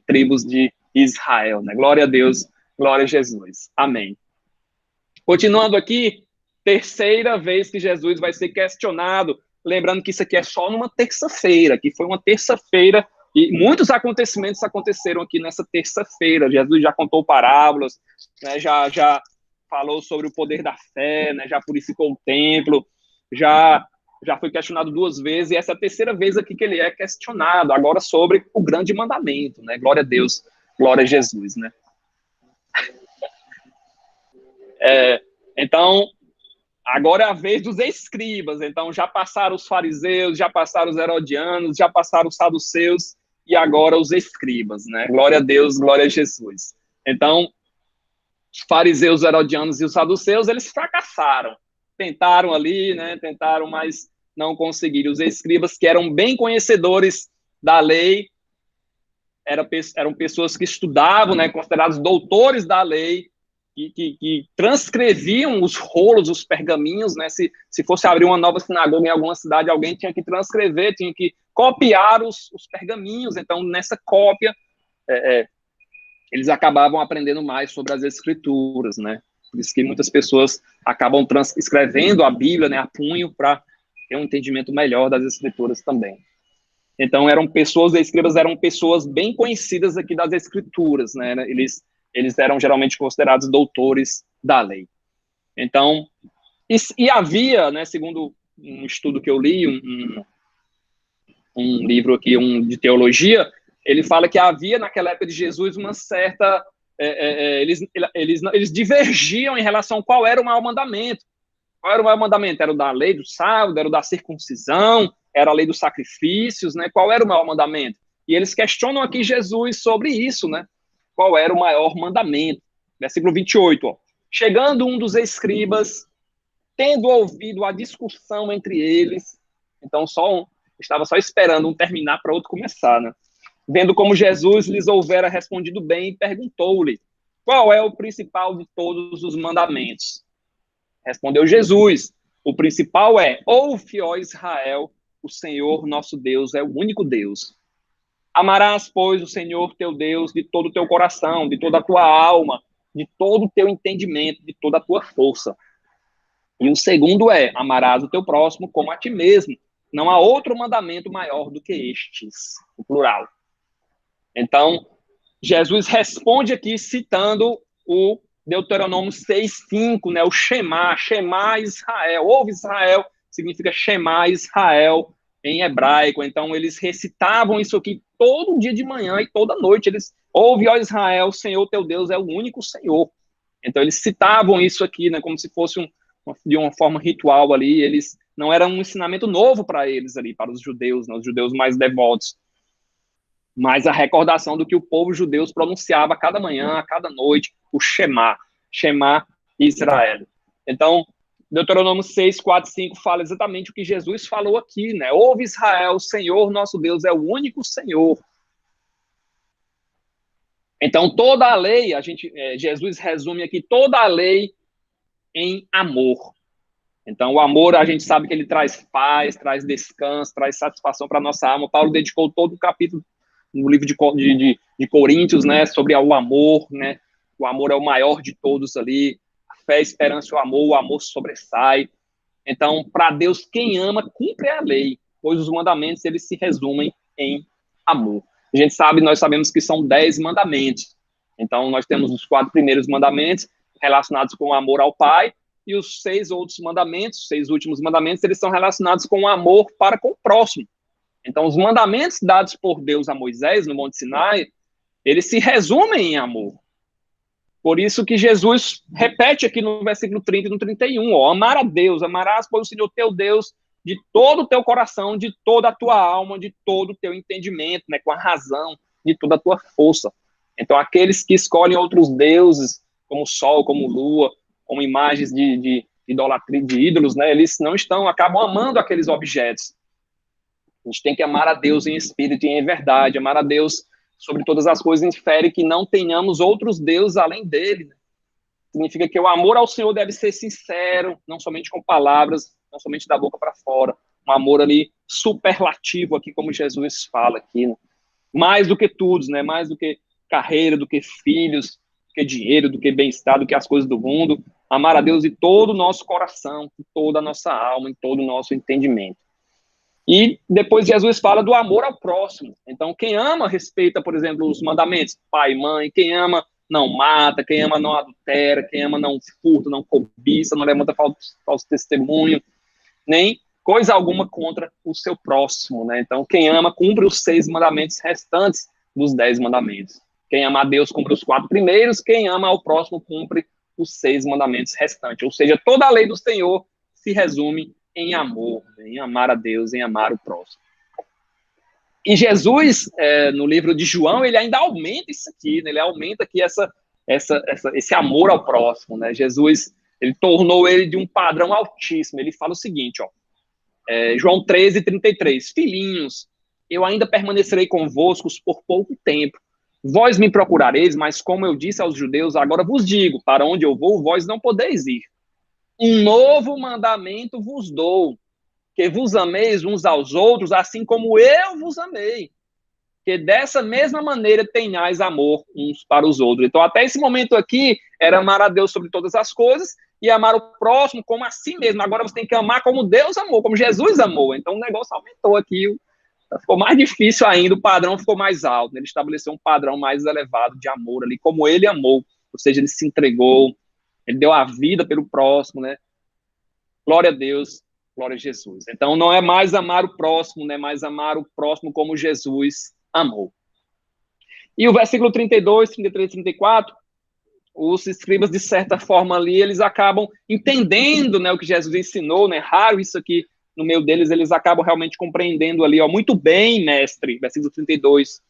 tribos de Israel, né? Glória a Deus, glória a Jesus. Amém. Continuando aqui, terceira vez que Jesus vai ser questionado, lembrando que isso aqui é só numa terça-feira, que foi uma terça-feira, e muitos acontecimentos aconteceram aqui nessa terça-feira. Jesus já contou parábolas, né, já falou sobre o poder da fé, né, já purificou o templo, já foi questionado 2 vezes, e essa é a terceira vez aqui que ele é questionado, agora sobre o grande mandamento, né? Glória a Deus, glória a Jesus, né? Então, agora é a vez dos escribas. Então, já passaram os fariseus, já passaram os herodianos, já passaram os saduceus, e agora os escribas, né? Glória a Deus, glória a Jesus. Então, os fariseus, os herodianos e os saduceus, eles fracassaram. Tentaram ali, né? Tentaram, mas não conseguiram. Os escribas, que eram bem conhecedores da lei, eram pessoas que estudavam, né? Considerados doutores da lei, que transcreviam os rolos, os pergaminhos, né? Se fosse abrir uma nova sinagoga em alguma cidade, alguém tinha que transcrever, tinha que copiar os pergaminhos. Então, nessa cópia, eles acabavam aprendendo mais sobre as escrituras, né? Por isso que muitas pessoas acabam escrevendo a Bíblia, né, a punho, para ter um entendimento melhor das escrituras também. Então, os escribas eram pessoas bem conhecidas aqui das escrituras, né? Eles eram geralmente considerados doutores da lei. Então, e havia, né, segundo um estudo que eu li, um livro aqui, de teologia, ele fala que havia naquela época de Jesus uma certa... eles divergiam em relação a qual era o maior mandamento. Qual era o maior mandamento? Era o da lei do sábado, era o da circuncisão, era a lei dos sacrifícios, né? Qual era o maior mandamento? E eles questionam aqui Jesus sobre isso, né? Qual era o maior mandamento? Versículo 28, ó. Chegando um dos escribas, tendo ouvido a discussão entre eles, então estava só esperando um terminar para outro começar, né? Vendo como Jesus lhes houvera respondido bem, perguntou-lhe, qual é o principal de todos os mandamentos? Respondeu Jesus, o principal é, ouve, ó Israel, o Senhor nosso Deus é o único Deus. Amarás, pois, o Senhor teu Deus de todo o teu coração, de toda a tua alma, de todo o teu entendimento, de toda a tua força. E o segundo é, amarás o teu próximo como a ti mesmo. Não há outro mandamento maior do que estes, o plural. Então, Jesus responde aqui citando o Deuteronômio 6:5, né? O Shema Israel. Ouve Israel, significa Shema Israel em hebraico. Então, eles recitavam isso aqui todo dia de manhã e toda noite. Eles ouve, ó Israel, o Senhor teu Deus é o único Senhor. Então, eles citavam isso aqui, né? Como se fosse de uma forma ritual ali. Eles não era um ensinamento novo para eles ali, para os judeus, né? Os judeus mais devotos. Mas a recordação do que o povo judeu pronunciava a cada manhã, a cada noite, o Shema Israel. Então, Deuteronômio 6, 4, 5 fala exatamente o que Jesus falou aqui, né? Ouve Israel, o Senhor nosso Deus é o único Senhor. Então, toda a lei, Jesus resume aqui toda a lei em amor. Então, o amor, a gente sabe que ele traz paz, traz descanso, traz satisfação para a nossa alma. Paulo dedicou todo o capítulo no livro de Coríntios, né, sobre o amor, né? O amor é o maior de todos ali. A fé, a esperança e o amor sobressai. Então, para Deus, quem ama, cumpre a lei, pois os mandamentos, eles se resumem em amor. Nós sabemos que são 10 mandamentos. Então, nós temos os 4 primeiros mandamentos relacionados com o amor ao Pai, e os 6 outros mandamentos, os 6 últimos mandamentos, eles são relacionados com o amor para com o próximo. Então, os mandamentos dados por Deus a Moisés no Monte Sinai, eles se resumem em amor. Por isso que Jesus repete aqui no versículo 30 e no 31, ó, amar a Deus, amarás, pois, o Senhor teu Deus de todo o teu coração, de toda a tua alma, de todo o teu entendimento, né, com a razão, de toda a tua força. Então, aqueles que escolhem outros deuses, como o sol, como lua, como imagens de idolatria, de ídolos, né, eles não estão, acabam amando aqueles objetos. A gente tem que amar a Deus em espírito e em verdade, amar a Deus sobre todas as coisas infere que não tenhamos outros deuses além dele. Significa que o amor ao Senhor deve ser sincero, não somente com palavras, não somente da boca para fora. Um amor ali superlativo aqui, como Jesus fala aqui, né? Mais do que tudo, né? Mais do que carreira, do que filhos, do que dinheiro, do que bem-estar, do que as coisas do mundo. Amar a Deus de todo o nosso coração, de toda a nossa alma, em todo o nosso entendimento. E depois Jesus fala do amor ao próximo. Então, quem ama, respeita, por exemplo, os mandamentos, pai e mãe. Quem ama, não mata. Quem ama, não adultera. Quem ama, não furta, não cobiça, não levanta falso testemunho, nem coisa alguma contra o seu próximo, né? Então, quem ama, cumpre os 6 mandamentos restantes dos 10 mandamentos. Quem ama a Deus, cumpre os 4 primeiros. Quem ama ao próximo, cumpre os 6 mandamentos restantes. Ou seja, toda a lei do Senhor se resume em amor, em amar a Deus, em amar o próximo. E Jesus, no livro de João, ele ainda aumenta isso aqui, né? Ele aumenta aqui esse amor ao próximo, né? Jesus, ele tornou ele de um padrão altíssimo. Ele fala o seguinte, ó, João 13:33, filhinhos, eu ainda permanecerei convosco por pouco tempo. Vós me procurareis, mas como eu disse aos judeus, agora vos digo, para onde eu vou, vós não podeis ir. Um novo mandamento vos dou, que vos ameis uns aos outros, assim como eu vos amei. Que dessa mesma maneira tenhais amor uns para os outros. Então, até esse momento aqui, era amar a Deus sobre todas as coisas e amar o próximo como a si mesmo. Agora você tem que amar como Deus amou, como Jesus amou. Então, o negócio aumentou aqui, ficou mais difícil ainda, o padrão ficou mais alto. Ele estabeleceu um padrão mais elevado de amor ali, como ele amou. Ou seja, ele se entregou, ele deu a vida pelo próximo, né? Glória a Deus, glória a Jesus. Então, não é mais amar o próximo, né? Mais amar o próximo como Jesus amou. E o versículo 32, 33, 34, os escribas, de certa forma ali, eles acabam entendendo, né, o que Jesus ensinou, né? Raro isso aqui no meio deles, eles acabam realmente compreendendo ali, ó, muito bem, mestre, versículo 32.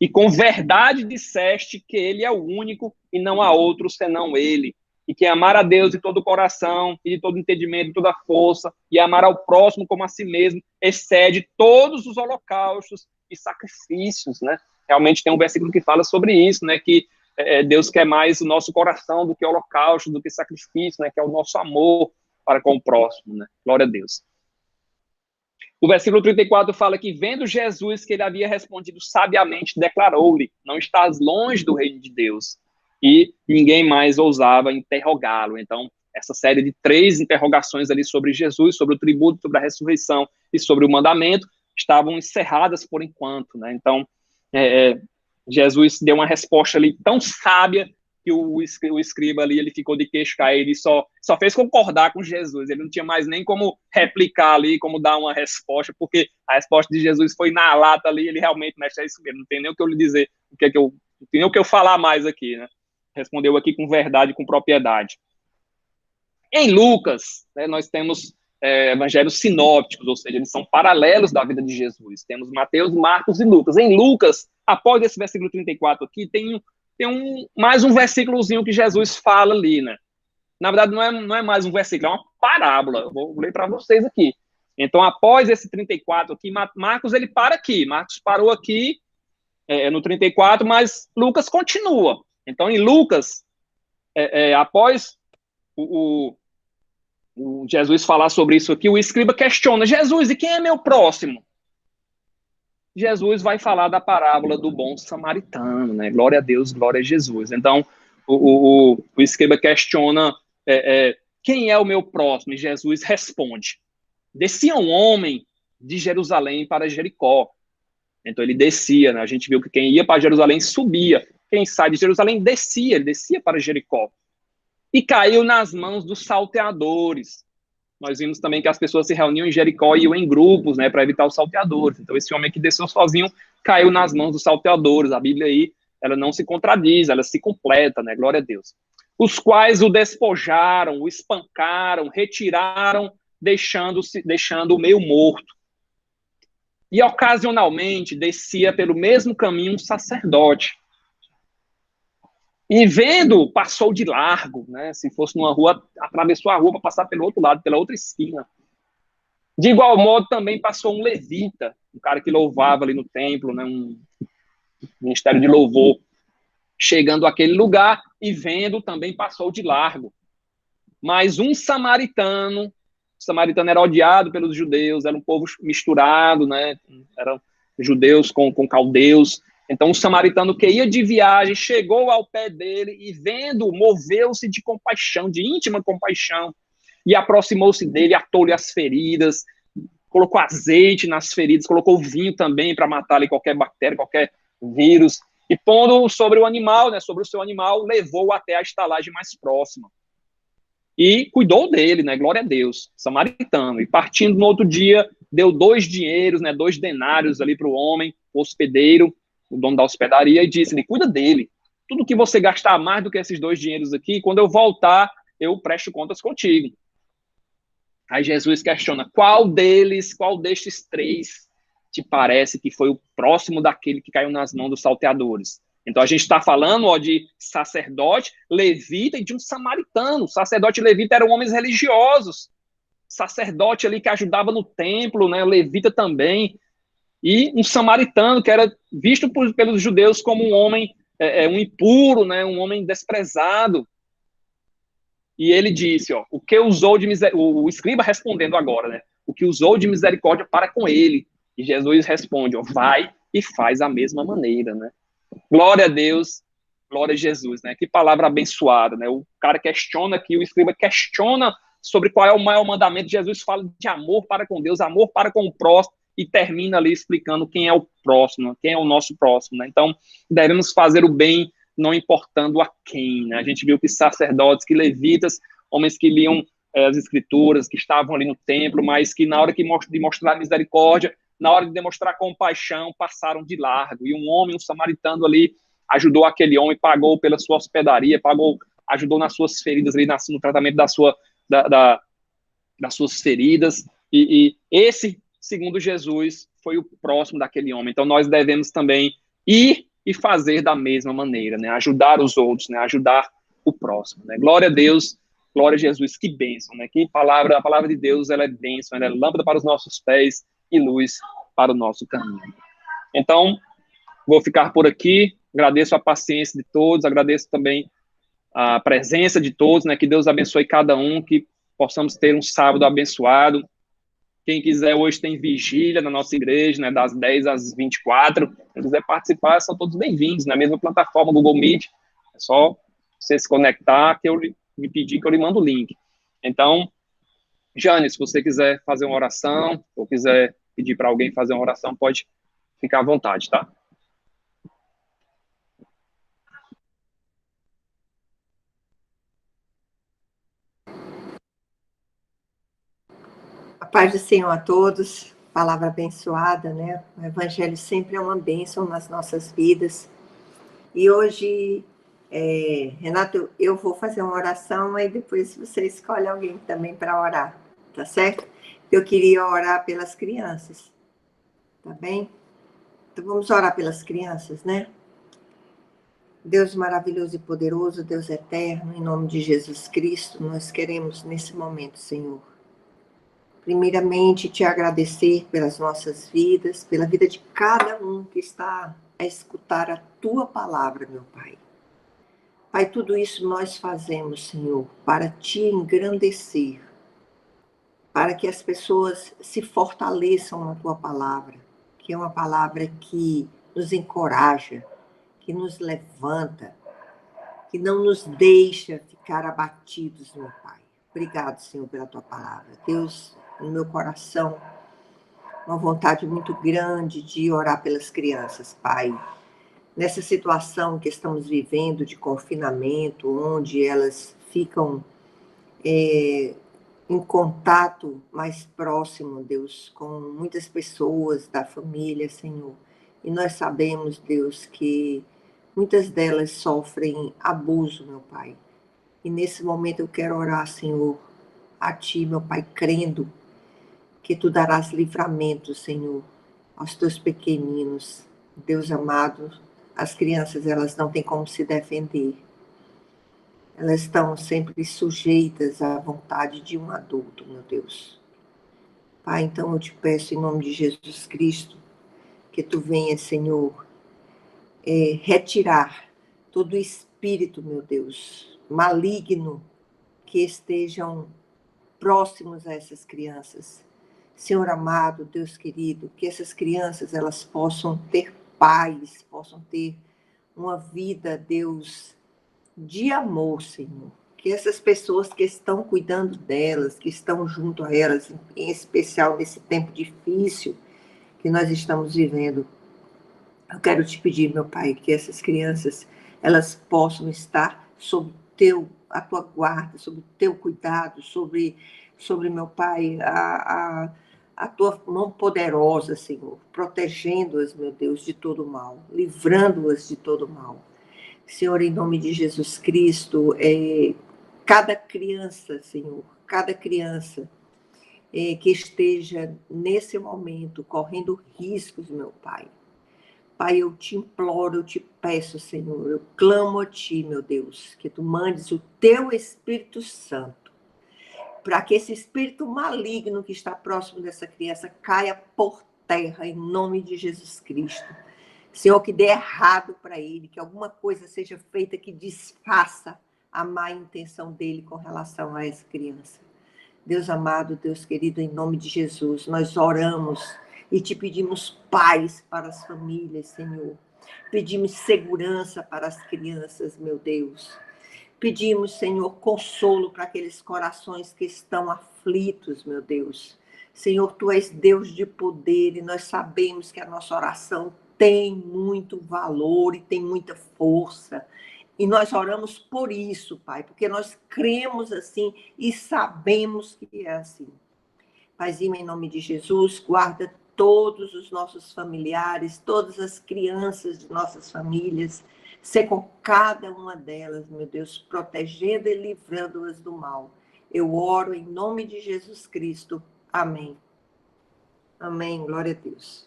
E com verdade disseste que ele é o único e não há outro senão ele. E que amar a Deus de todo o coração, e de todo o entendimento, de toda a força, e amar ao próximo como a si mesmo, excede todos os holocaustos e sacrifícios, né? Realmente tem um versículo que fala sobre isso, né? Que Deus quer mais o nosso coração do que holocausto, do que sacrifício, né? Que é o nosso amor para com o próximo, né? Glória a Deus. O versículo 34 fala que, vendo Jesus que ele havia respondido sabiamente, declarou-lhe, não estás longe do reino de Deus. E ninguém mais ousava interrogá-lo. Então, essa série de 3 interrogações ali sobre Jesus, sobre o tributo, sobre a ressurreição e sobre o mandamento, estavam encerradas por enquanto, né? Então, Jesus deu uma resposta ali tão sábia que o escriba ali, ele ficou de queixo caído, ele só fez concordar com Jesus, ele não tinha mais nem como replicar ali, como dar uma resposta, porque a resposta de Jesus foi na lata ali, ele realmente, mestre, é isso mesmo, não tem nem o que eu lhe dizer, não tem nem o que eu falar mais aqui, né? Respondeu aqui com verdade, com propriedade. Em Lucas, né, nós temos evangelhos sinópticos, ou seja, eles são paralelos da vida de Jesus. Temos Mateus, Marcos e Lucas. Em Lucas, após esse versículo 34 aqui, tem mais um versículozinho que Jesus fala ali, né? Na verdade, não é mais um versículo, é uma parábola. Eu vou ler para vocês aqui. Então, após esse 34 aqui, Marcos, ele para aqui. Marcos parou aqui no 34, mas Lucas continua. Então, em Lucas, após o Jesus falar sobre isso aqui, o escriba questiona, Jesus, e quem é meu próximo? Jesus vai falar da parábola do bom samaritano, né? Glória a Deus, glória a Jesus. Então, o escriba questiona quem é o meu próximo? E Jesus responde, descia um homem de Jerusalém para Jericó. Então, ele descia, né? A gente viu que quem ia para Jerusalém subia. Quem sai de Jerusalém descia, ele descia para Jericó. e caiu nas mãos dos salteadores. Nós vimos também que as pessoas se reuniam em Jericó e iam em grupos, né, para evitar os salteadores. Então, esse homem que desceu sozinho caiu nas mãos dos salteadores. A Bíblia aí, ela não se contradiz, ela se completa, né, glória a Deus. Os quais o despojaram, o espancaram, retiraram, deixando-o meio morto. E, ocasionalmente, descia pelo mesmo caminho um sacerdote. E vendo, passou de largo, né? Se fosse numa rua, atravessou a rua para passar pelo outro lado, pela outra esquina. De igual modo, também passou um levita, um cara que louvava ali no templo, né? Um ministério de louvor. Chegando àquele lugar e vendo, também passou de largo. Mas um samaritano, o samaritano era odiado pelos judeus, era um povo misturado, né? Eram judeus com caldeus. Então, o samaritano que ia de viagem chegou ao pé dele e, vendo, moveu-se de compaixão, de íntima compaixão, e aproximou-se dele, atou-lhe as feridas, colocou azeite nas feridas, colocou vinho também para matar ali qualquer bactéria, qualquer vírus, e pondo sobre o animal, né, sobre o seu animal, levou-o até a estalagem mais próxima. E cuidou dele, né, glória a Deus, samaritano. E partindo no outro dia, deu 2 dinheiros, né, 2 denários ali para o homem, o hospedeiro, o dono da hospedaria, e disse-lhe, cuida dele. Tudo que você gastar mais do que esses 2 dinheiros aqui, quando eu voltar, eu presto contas contigo. Aí Jesus questiona, qual destes 3 te parece que foi o próximo daquele que caiu nas mãos dos salteadores? Então a gente está falando de sacerdote, levita e de um samaritano. O sacerdote e levita eram homens religiosos. Sacerdote ali que ajudava no templo, né? Levita também. E um samaritano que era visto pelos judeus como um homem, um impuro, né? Um homem desprezado. E ele disse, o que usou de misericórdia, o escriba respondendo agora, né? O que usou de misericórdia para com ele. E Jesus responde, vai e faz a mesma maneira, né? Glória a Deus, glória a Jesus, né? Que palavra abençoada, né? O cara questiona aqui, o escriba questiona sobre qual é o maior mandamento. Jesus fala de amor para com Deus, amor para com o próximo, e termina ali explicando quem é o próximo, quem é o nosso próximo, né? Então, devemos fazer o bem não importando a quem, né? A gente viu que sacerdotes, que levitas, homens que liam as escrituras, que estavam ali no templo, mas que na hora de mostrar misericórdia, na hora de demonstrar compaixão, passaram de largo. E um homem, um samaritano ali, ajudou aquele homem, pagou pela sua hospedaria, ajudou nas suas feridas, ali, no tratamento das suas feridas. E esse, segundo Jesus, foi o próximo daquele homem. Então nós devemos também ir e fazer da mesma maneira, né? Ajudar os outros, né? Ajudar o próximo, né? Glória a Deus, glória a Jesus, que bênção, né? Que palavra, a palavra de Deus, ela é bênção, ela é lâmpada para os nossos pés e luz para o nosso caminho. Então, vou ficar por aqui, agradeço a paciência de todos, agradeço também a presença de todos, né? Que Deus abençoe cada um, que possamos ter um sábado abençoado. Quem quiser, hoje tem vigília na nossa igreja, né, das 10 às 24. Quem quiser participar, são todos bem-vindos, na mesma plataforma Google Meet. É só você se conectar, que eu me pedir que eu lhe mando o link. Então, Jane, se você quiser fazer uma oração, ou quiser pedir para alguém fazer uma oração, pode ficar à vontade, tá? A paz do Senhor a todos, palavra abençoada, né? O Evangelho sempre é uma bênção nas nossas vidas. E hoje, Renato, eu vou fazer uma oração, aí depois você escolhe alguém também para orar, tá certo? Eu queria orar pelas crianças, tá bem? Então vamos orar pelas crianças, né? Deus maravilhoso e poderoso, Deus eterno, em nome de Jesus Cristo, nós queremos nesse momento, Senhor, primeiramente te agradecer pelas nossas vidas, pela vida de cada um que está a escutar a tua palavra, meu Pai. Pai, tudo isso nós fazemos, Senhor, para te engrandecer, para que as pessoas se fortaleçam na tua palavra, que é uma palavra que nos encoraja, que nos levanta, que não nos deixa ficar abatidos, meu Pai. Obrigado, Senhor, pela tua palavra. Deus, no meu coração, uma vontade muito grande de orar pelas crianças, Pai. nessa situação que estamos vivendo de confinamento, onde elas ficam em contato mais próximo, Deus, com muitas pessoas da família, Senhor. E nós sabemos, Deus, que muitas delas sofrem abuso, meu Pai. E nesse momento eu quero orar, Senhor, a Ti, meu Pai, crendo que Tu darás livramento, Senhor, aos Teus pequeninos. Deus amado, as crianças, elas não têm como se defender. Elas estão sempre sujeitas à vontade de um adulto, meu Deus. Pai, então eu te peço em nome de Jesus Cristo, que Tu venha, Senhor, retirar todo espírito, meu Deus, maligno, que estejam próximos a essas crianças. Senhor amado, Deus querido, que essas crianças elas possam ter paz, possam ter uma vida, Deus, de amor, Senhor. Que essas pessoas que estão cuidando delas, que estão junto a elas, em especial nesse tempo difícil que nós estamos vivendo, eu quero te pedir, meu Pai, que essas crianças elas possam estar sob a tua guarda, sob o teu cuidado, sobre meu Pai, a tua mão poderosa, Senhor, protegendo-as, meu Deus, de todo mal, livrando-as de todo mal. Senhor, em nome de Jesus Cristo, cada criança, Senhor, cada criança que esteja nesse momento correndo riscos, meu Pai. Pai, eu te imploro, eu te peço, Senhor, eu clamo a Ti, meu Deus, que Tu mandes o Teu Espírito Santo, para que esse espírito maligno que está próximo dessa criança caia por terra, em nome de Jesus Cristo. Senhor, que dê errado para ele, que alguma coisa seja feita que desfaça a má intenção dele com relação a essa criança. Deus amado, Deus querido, em nome de Jesus, nós oramos e te pedimos paz para as famílias, Senhor. Pedimos segurança para as crianças, meu Deus. Pedimos, Senhor, consolo para aqueles corações que estão aflitos, meu Deus. Senhor, Tu és Deus de poder e nós sabemos que a nossa oração tem muito valor e tem muita força. E nós oramos por isso, Pai, porque nós cremos assim e sabemos que é assim. Paizinho, em nome de Jesus, guarda todos os nossos familiares, todas as crianças de nossas famílias, ser com cada uma delas, meu Deus, protegendo e livrando-as do mal. Eu oro em nome de Jesus Cristo. Amém. Amém. Glória a Deus.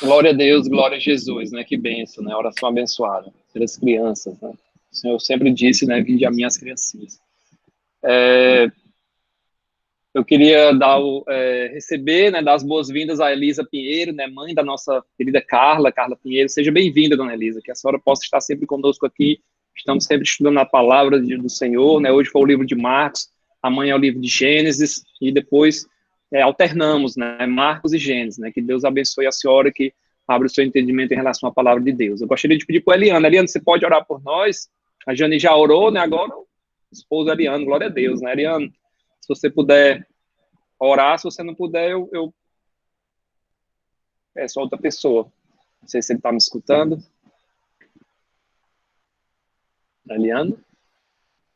Glória a Deus, glória a Jesus, né? Que bênção, né? Oração abençoada pelas crianças, né? O Senhor sempre disse, né? Vinde a mim as criancinhas. Eu queria receber, né? Dar as boas-vindas a Elisa Pinheiro, né? Mãe da nossa querida Carla Pinheiro. Seja bem-vinda, dona Elisa, que a senhora possa estar sempre conosco aqui. Estamos sempre estudando a palavra do Senhor, né? Hoje foi o livro de Marcos, amanhã é o livro de Gênesis, e depois alternamos, né? Marcos e Gênesis, né? Que Deus abençoe a senhora, que abre o seu entendimento em relação à palavra de Deus. Eu gostaria de pedir para a Eliana. Eliana, você pode orar por nós? A Jane já orou, né? Agora, o esposo Eliana, glória a Deus, né? Eliana, se você puder orar, se você não puder, eu peço a outra pessoa. Não sei se ele está me escutando. Eliana?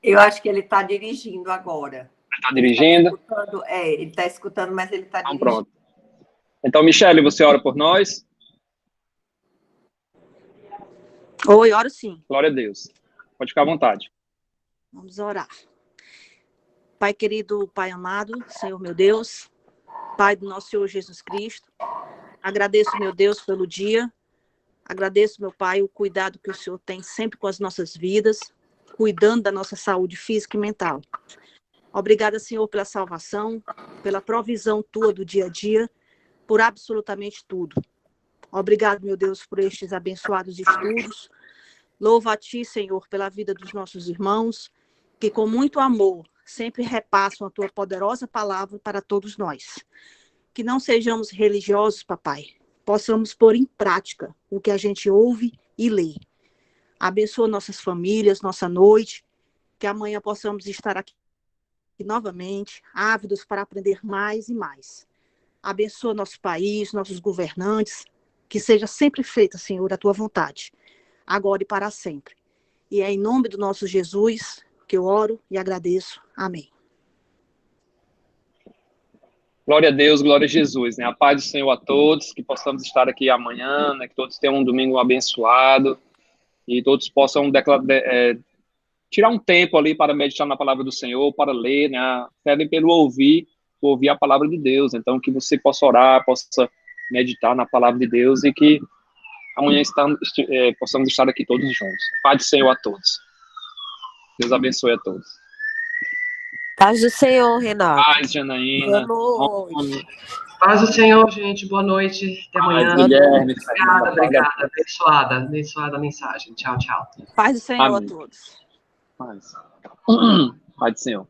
Eu acho que ele está dirigindo agora. Está dirigindo? Ele está escutando, mas ele está dirigindo. Pronto. Então, Michele, você ora por nós? Oi, oro sim. Glória a Deus. Pode ficar à vontade. Vamos orar. Pai querido, Pai amado, Senhor meu Deus, Pai do nosso Senhor Jesus Cristo, agradeço, meu Deus, pelo dia, agradeço, meu Pai, o cuidado que o Senhor tem sempre com as nossas vidas, cuidando da nossa saúde física e mental. Obrigada, Senhor, pela salvação, pela provisão Tua do dia a dia, por absolutamente tudo. Obrigado, meu Deus, por estes abençoados estudos. Louvo a Ti, Senhor, pela vida dos nossos irmãos, que com muito amor sempre repassam a Tua poderosa palavra para todos nós. Que não sejamos religiosos, papai, possamos pôr em prática o que a gente ouve e lê. Abençoa nossas famílias, nossa noite, que amanhã possamos estar aqui novamente, ávidos para aprender mais e mais. Abençoa nosso país, nossos governantes, Que seja sempre feita, Senhor, a tua vontade, agora e para sempre. E é em nome do nosso Jesus que eu oro e agradeço. Amém. Glória a Deus, glória a Jesus, né? A paz do Senhor a todos, que possamos estar aqui amanhã, né? Que todos tenham um domingo abençoado e todos possam tirar um tempo ali para meditar na palavra do Senhor, para ler, né? Pedem pelo ouvir a palavra de Deus. Então, que você possa orar, possa meditar na palavra de Deus e que amanhã possamos estar aqui todos juntos. Paz do Senhor a todos. Deus abençoe a todos. Paz do Senhor, Renato. Paz, Janaína. Boa noite. Paz do Senhor, gente. Boa noite. Até amanhã. Guilherme, Obrigada. Abençoada a mensagem. Tchau, tchau. Paz do Senhor Amém. a todos. Paz. Paz do Senhor.